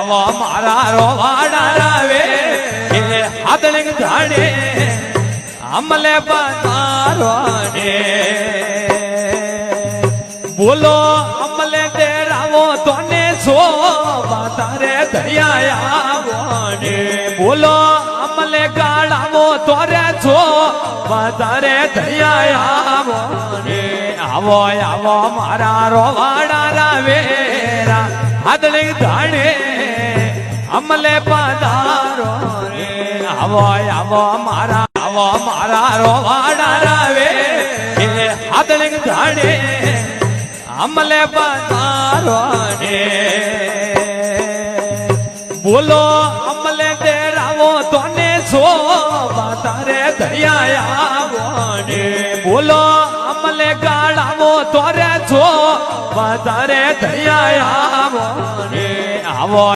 આવો મારા રોવાડા રાવે એ હાથલિંગ ધાડે અમલે પધારો ને બોલો અમલે ડેરાવો તોને છો તારે દયા આવો ને બોલો અમલે ગાળાવો તોરે છો તારે દયા આવો ને આવો આવો મારા રોવાડા રાવેરા હાથલિંગ ધાડે અમલે પધારો રે આવો આવો મારા રોવાડા રાવે એ હાથલિંગ ધાડે અમલે પધારો રે બોલો અમલે ડેરાવો તોને છો તારે દયા આવો ને બોલો અમલે ગાળાવો તોરે છો તારે દયા આવો ને આવો